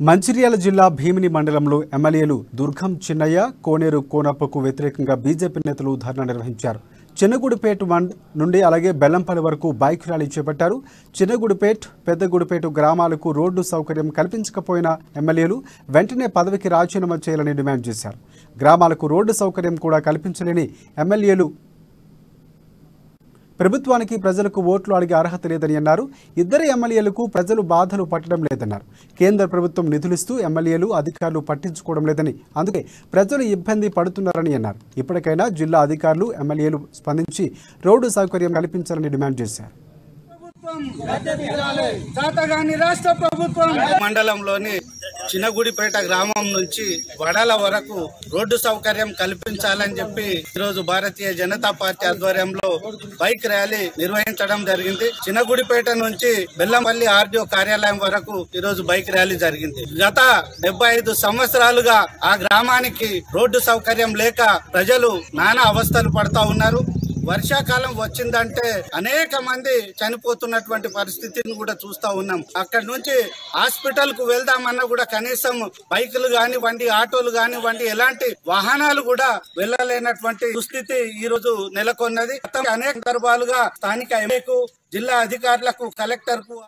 మంచిర్యాల జిల్లా భీమిని మండలంలో ఎమ్మెల్యేలు దుర్గం చిన్నయ్య, కోనేరు కోనప్పకు వ్యతిరేకంగా బీజేపీ నేతలు ధర్నా నిర్వహించారు. చిన్నగుడిపేట నుండి అలాగే బెల్లంపల్లి వరకు బైక్ ర్యాలీ చేపట్టారు. చిన్నగుడిపేట, పెద్దగుడిపేట గ్రామాలకు రోడ్డు సౌకర్యం కల్పించకపోయిన ఎమ్మెల్యేలు వెంటనే పదవికి రాజీనామా చేయాలని డిమాండ్ చేశారు. గ్రామాలకు రోడ్డు సౌకర్యం కూడా కల్పించలేని ఎమ్మెల్యేలు ప్రభుత్వానికి ప్రజలకు ఓట్లు అడిగే అర్హత లేదని అన్నారు. ఇద్దరు ఎమ్మెల్యేలకు ప్రజలు బాధలు పట్టడం లేదన్నారు. కేంద్ర ప్రభుత్వం నిధులిస్తూ ఎమ్మెల్యేలు, అధికారులు పట్టించుకోవడం లేదని, అందుకే ప్రజలు ఇబ్బంది పడుతున్నారని అన్నారు. ఇప్పటికైనా జిల్లా అధికారులు, ఎమ్మెల్యేలు స్పందించి రోడ్డు సౌకర్యం కల్పించాలని డిమాండ్ చేశారు. మండలంలోని చిన్నగుడిపేట గ్రామం నుంచి వడాల వరకు రోడ్డు సౌకర్యం కల్పించాలని చెప్పి ఈరోజు భారతీయ జనతా పార్టీ ఆధ్వర్యంలో బైక్ ర్యాలీ నిర్వహించడం జరిగింది. చిన్నగుడిపేట నుంచి బెల్లంపల్లి ఆర్డీఓ కార్యాలయం వరకు ఈరోజు బైక్ ర్యాలీ జరిగింది. గత 75 సంవత్సరాలుగా ఆ గ్రామానికి రోడ్డు సౌకర్యం లేక ప్రజలు నానా అవస్థలు పడతా ఉన్నారు. వర్షాకాలం వచ్చిందంటే అనేక మంది చనిపోతున్నటువంటి పరిస్థితిని కూడా చూస్తా ఉన్నాం. అక్కడి నుంచి హాస్పిటల్ కు వెళ్దామన్నా కూడా కనీసం బైకులు కానివ్వండి, ఆటోలు కానివ్వండి, ఎలాంటి వాహనాలు కూడా వెళ్లలేనటువంటి దుస్థితి ఈ రోజు నెలకొన్నది. అనేక సందర్భాలుగా స్థానిక ఎమ్మెల్యేకు, జిల్లా అధికారులకు, కలెక్టర్ కు